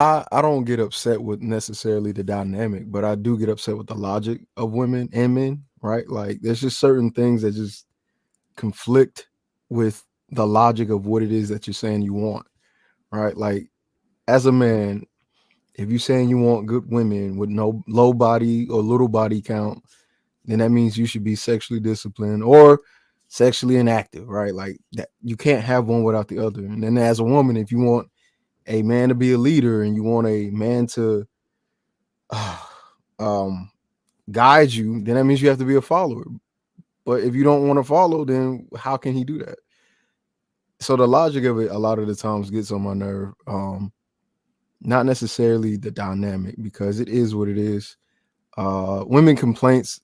I don't get upset with necessarily the dynamic, but I do get upset with the logic of women and men, right? Like there's just certain things that just conflict with the logic of what it is that you're saying you want, right? Like as a man, if you're saying you want good women with no low body or little body count, then that means you should be sexually disciplined or sexually inactive, right? Like that you can't have one without the other. And then as a woman, if you want a man to be a leader and you want a man to um, guide you, then that means you have to be a follower. But if you don't want to follow, then how can he do that? So the logic of it a lot of the times gets on my nerve. Not necessarily the dynamic because it is what it is. Women complaints,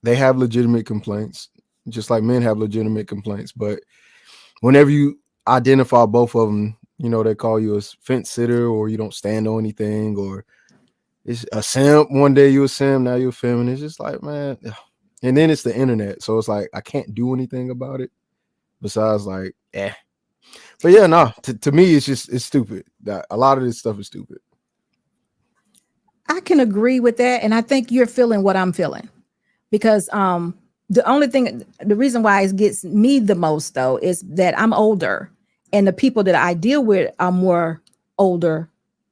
they have legitimate complaints, just like men have legitimate complaints. But whenever you identify both of them, you know, they call you a fence sitter or you don't stand on anything or it's a simp. One day you a simp, now you're a feminist. It's just like, man. And then it's the internet. So it's like I can't do anything about it besides like, eh. But yeah, no, to me, it's stupid. A lot of this stuff is stupid. I can agree with that. And I think you're feeling what I'm feeling because the reason why it gets me the most though is that I'm older and the people that I deal with are more older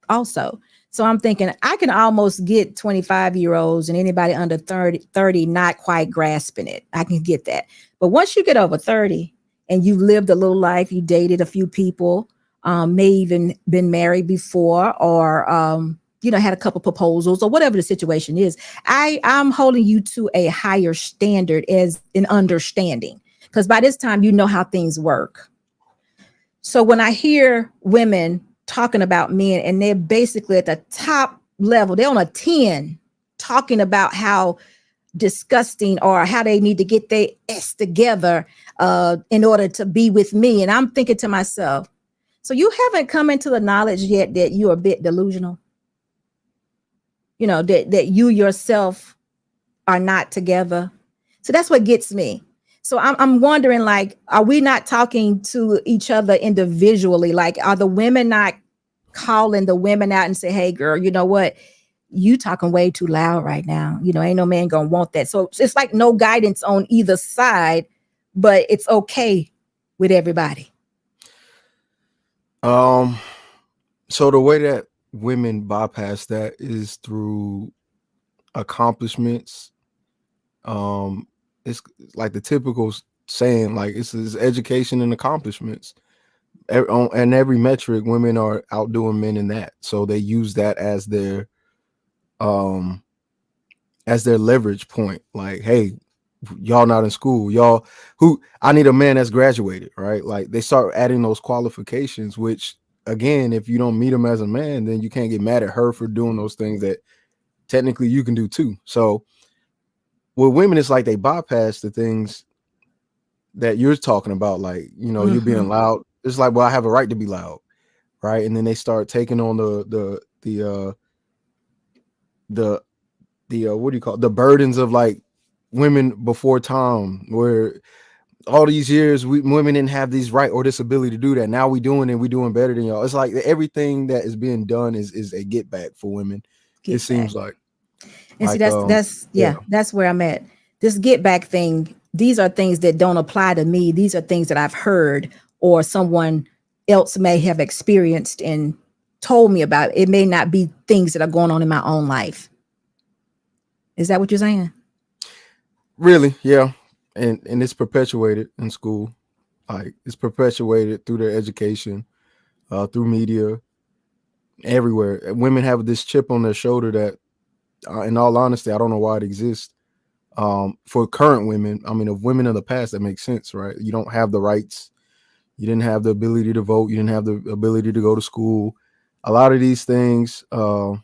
also. So I'm thinking I can almost get 25-year-olds and anybody under 30 not quite grasping it. I can get that. But once you get over 30 and you've lived a little life, you dated a few people, may even been married before or had a couple proposals or whatever the situation is. I'm holding you to a higher standard as an understanding because by this time you know how things work. So when I hear women talking about men and they're basically at the top level, they're on a 10 talking about how disgusting or how they need to get their S together in order to be with me. And I'm thinking to myself, so you haven't come into the knowledge yet that you're a bit delusional, that you yourself are not together. So that's what gets me. So I'm wondering, like, are we not talking to each other individually? Like, are the women not calling the women out and say, hey, girl, you know what? You talking way too loud right now. Ain't no man gonna want that. So it's like no guidance on either side, but it's okay with everybody. So the way that women bypass that is through accomplishments. It's like the typical saying, like it's education and accomplishments. And every metric, women are outdoing men in that. So they use that um as their leverage point. Like, hey, y'all not in school. Y'all who I need a man that's graduated, right? Like they start adding those qualifications, which again, if you don't meet him as a man, then you can't get mad at her for doing those things that technically you can do too. So with women, it's like they bypass the things that you're talking about, like, you're being loud. It's like, well, I have a right to be loud, right? And then they start taking on the what do you call it? The burdens of like women before time, where all these years women didn't have these right or this ability to do that. Now we doing better than y'all. It's like everything that is being done is a get back for women. It Get back. seems like And see, like that's where I'm at. This get back thing, these are things that don't apply to me. These are things that I've heard or someone else may have experienced and told me about. It may not be things that are going on in my own life. Is that what you're saying? really, yeah. And it's perpetuated in school. Like it's perpetuated through their education, through media, everywhere. Women have this chip on their shoulder that, in all honesty, I don't know why it exists. For current women, I mean, of women of the past, that makes sense, right? You don't have the rights. You didn't have the ability to vote. You didn't have the ability to go to school. A lot of these things, you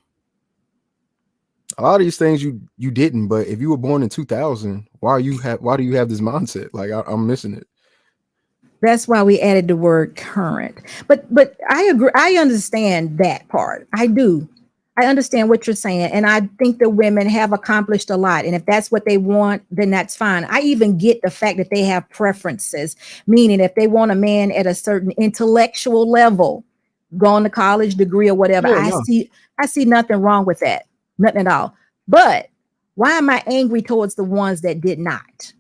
didn't. But if you were born in 2000, why do you have this mindset? Like I'm missing it. That's why we added the word current. But I agree. I understand that part. I do. I understand what you're saying. And I think the women have accomplished a lot. And if that's what they want, then that's fine. I even get the fact that they have preferences, meaning if they want a man at a certain intellectual level, going to college degree or whatever. Yeah, no. I see nothing wrong with that. Nothing at all. But why am I angry towards the ones that did not?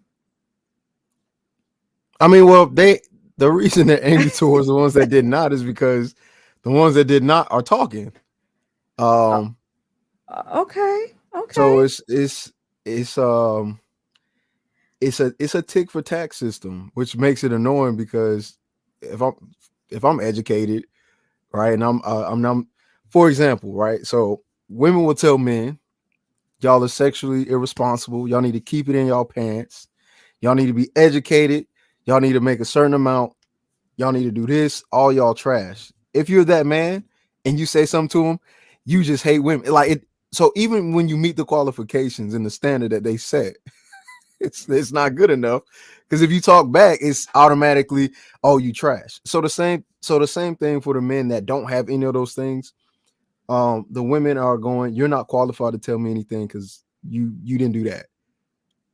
I mean, well, the reason they're angry towards the ones that did not is because the ones that did not are talking. Um, Okay. so Okay. it's it's a tick for tack system, which makes it annoying because if I'm if I'm educated, right, and I'm for example, right, so women will tell men, y'all are sexually irresponsible. Y'all need to keep it in y'all pants. Y'all need to be educated. Y'all need to make a certain amount. Y'all need to do this. All y'all trash. If you're that man and you say something to him, you just hate women. Like it. So even when you meet the qualifications and the standard that they set, it's not good enough. Because if you talk back, it's automatically, oh, you trash. So the same thing for the men that don't have any of those things. The women are going, you're not qualified to tell me anything because you didn't do that.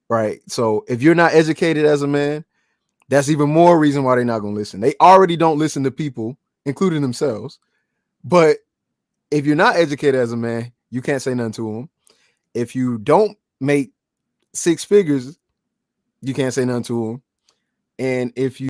Right. So if you're not educated as a man, that's even more reason why they're not going to listen. They already don't listen to people, including themselves. But if you're not educated as a man, you can't say nothing to them. If you don't make six figures, you can't say nothing to them. And if